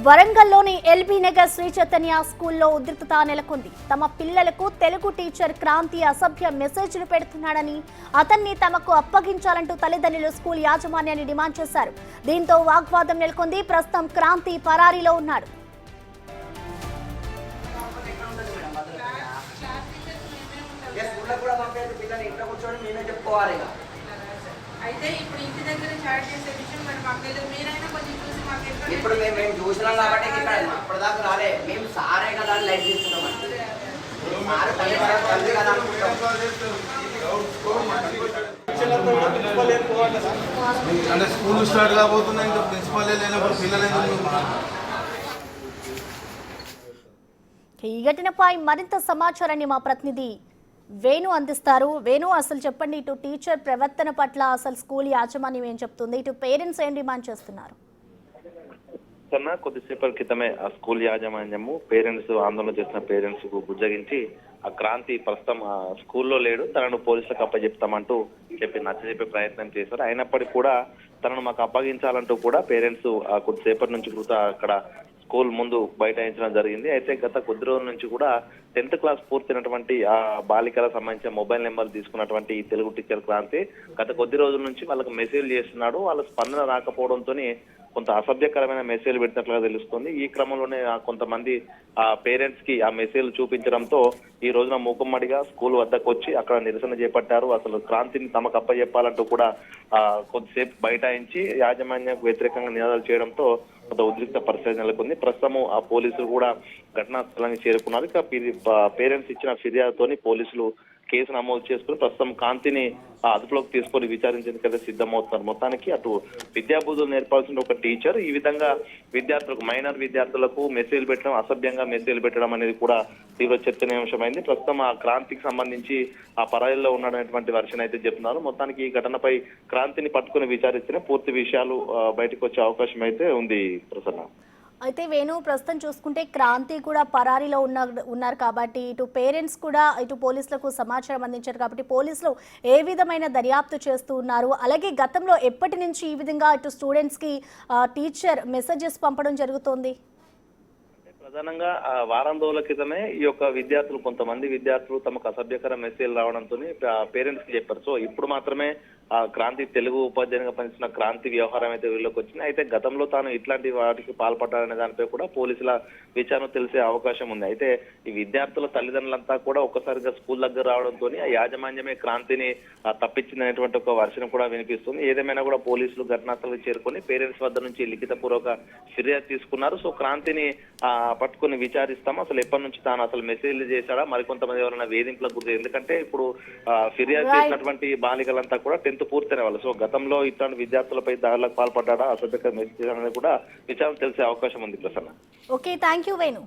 వరంగల్లోని LB Nagar Shri Chaitanya స్కూల్లో ఉద్రిక్తత నెలకొంది. తమ పిల్లలకు తెలుగు టీచర్ క్రాంతి అసభ్య మెసేజ్లు పెడుతున్నాడని, అతన్ని తమకు అప్పగించాలంటూ తల్లిదండ్రులు స్కూల్ యాజమాన్యాన్ని డిమాండ్ చేశారు. దీంతో వాగ్వాదం నెలకొంది. ప్రస్తుతం క్రాంతి పరారీలో ఉన్నాడు. ఇప్పుడు మేము చూసినాం కాబట్టి ఇక్కడ ఇప్పటిదాకా రాలే. మేము సారే కదా లైట్ తీసుకున్నామండి. అంటే స్కూల్ స్టార్ట్ కాబోతుంది, ఇంకా ప్రిన్సిపల్ లేనప్పుడు పిల్లలు. ఈ ఘటనపై మరింత సమాచారాన్ని మా ప్రతినిధి వేణు అందిస్తారు. వేణు, అసలు చెప్పండి, ఇటు టీచర్ ప్రవర్తన పట్ల అసలు స్కూల్ యాజమాన్యం ఏం చెప్తుంది, ఇటు పేరెంట్స్ ఏం డిమాండ్ చేస్తున్నారు? కన్నా కొద్దిసేపటి క్రితమే ఆ స్కూల్ యాజమాన్యము పేరెంట్స్ ఆందోళన చేసిన పేరెంట్స్ కు బుజ్జగించి ఆ క్రాంతి ప్రస్తుతం ఆ స్కూల్లో లేడు, తనను పోలీసులకు అప్పచెప్తామంటూ నచ్చజెప్పే ప్రయత్నం చేశారు. అయినప్పటికీ కూడా తనను మాకు అప్పగించాలంటూ కూడా పేరెంట్స్ కొద్దిసేపటి నుంచి కూడా అక్కడ స్కూల్ ముందు బైఠాయించడం జరిగింది. అయితే గత కొద్ది రోజుల నుంచి కూడా 10th క్లాస్ పూర్తయినటువంటి ఆ బాలికలకు సంబంధించిన మొబైల్ నెంబర్లు తీసుకున్నటువంటి తెలుగు టీచర్ క్రాంతి గత కొద్ది రోజుల నుంచి వాళ్ళకి మెసేజ్ చేస్తున్నాడు. వాళ్ళ స్పందన రాకపోవడంతో కొంత అసభ్యకరమైన మెసేజ్ పెట్టినట్లుగా తెలుస్తుంది. ఈ క్రమంలోనే కొంతమంది ఆ పేరెంట్స్ కి ఆ మెసేజ్ చూపించడంతో ఈ రోజున మూకుమ్మడిగా స్కూల్ వద్దకు వచ్చి అక్కడ నిరసన చేపట్టారు. అసలు క్రాంతిని తమకు అప్పచెప్పాలంటూ కూడా కొద్దిసేపు బైఠాయించి యాజమాన్యానికి వ్యతిరేకంగా నినాదాలు చేయడంతో కొంత ఉద్రిక్త పరిస్థితి నెలకొంది. ప్రస్తుతం ఆ పోలీసులు కూడా ఘటనా స్థలానికి చేరుకున్నారు. ఇక పేరెంట్స్ ఇచ్చిన ఫిర్యాదుతోని పోలీసులు కేసు నమోదు చేసుకుని ప్రస్తుతం కాంతిని అదుపులోకి తీసుకొని విచారించేందుకైతే సిద్ధమవుతున్నారు. మొత్తానికి అటు విద్యాబుద్ధులు నేర్పాల్సిన ఒక టీచర్ ఈ విధంగా విద్యార్థులకు, మైనర్ విద్యార్థులకు మెసేజ్ పెట్టడం, అసభ్యంగా మెసేజ్ పెట్టడం అనేది కూడా తీవ్ర చర్చనీయాంశమైంది. ప్రస్తుతం ఆ క్రాంతికి సంబంధించి ఆ పరాయిల్లో ఉన్నాడనేటువంటి వర్షన్ అయితే చెప్తున్నారు. మొత్తానికి ఈ ఘటనపై క్రాంతిని పట్టుకుని విచారిస్తేనే పూర్తి విషయాలు బయటకు వచ్చే అవకాశం అయితే ఉంది ప్రసన్న. అయితే వేణు, ప్రస్తుతం చూసుకుంటే క్రాంతి కూడా పరారీలో ఉన్నారు కాబట్టి ఇటు పేరెంట్స్ కూడా ఇటు పోలీసులకు సమాచారం అందించారు కాబట్టి పోలీసులు ఏ విధమైన దర్యాప్తు చేస్తూ ఉన్నారు? అలాగే గతంలో ఎప్పటి నుంచి ఈ విధంగా ఇటు స్టూడెంట్స్కి టీచర్ మెసేజెస్ పంపడం జరుగుతోంది? ప్రధానంగా వారం రోజుల క్రితమే ఈ యొక్క విద్యార్థులు, కొంతమంది విద్యార్థులు తమకు అసభ్యకర మెసేజ్ రావడంతో పేరెంట్స్ కి చెప్పారు. సో ఇప్పుడు మాత్రమే ఆ క్రాంతి తెలుగు ఉపాధ్యాయునిగా పనిచిన క్రాంతి వ్యవహారం అయితే వీళ్ళకి వచ్చింది. అయితే గతంలో తాను ఇట్లాంటి వాటికి పాల్పడ్డారనే దానిపై కూడా పోలీసుల విచారణ తెలిసే అవకాశం ఉంది. అయితే ఈ విద్యార్థుల తల్లిదండ్రులంతా కూడా ఒక్కసారిగా స్కూల్ దగ్గర రావడంతో ఆ యాజమాన్యమే క్రాంతిని తప్పించిందనేటువంటి ఒక వర్షం కూడా వినిపిస్తుంది. ఏదేమైనా కూడా పోలీసులు ఘటనాస్థలికి చేరుకొని పేరెంట్స్ వద్ద నుంచి లిఖిత పూర్వక ఫిర్యాదు తీసుకున్నారు. సో క్రాంతిని పట్టుకుని విచారిస్తాం, అసలు ఎప్పటి నుంచి తాను అసలు మెసేజ్లు చేశాడా, మరికొంతమంది ఎవరైనా వేధింపులకు గురి, ఎందుకంటే ఇప్పుడు ఫిర్యాదు చేసినటువంటి బాలికలంతా కూడా 10th పూర్తయిన వాళ్ళు. సో గతంలో ఇట్లాంటి విద్యార్థులపై దాడులకు పాల్పడ్డా, అసభ్యకర మెసేజ్ అనేది కూడా విచారణ తెలిసే అవకాశం ఉంది Prasanna. Okay, thank you Venu.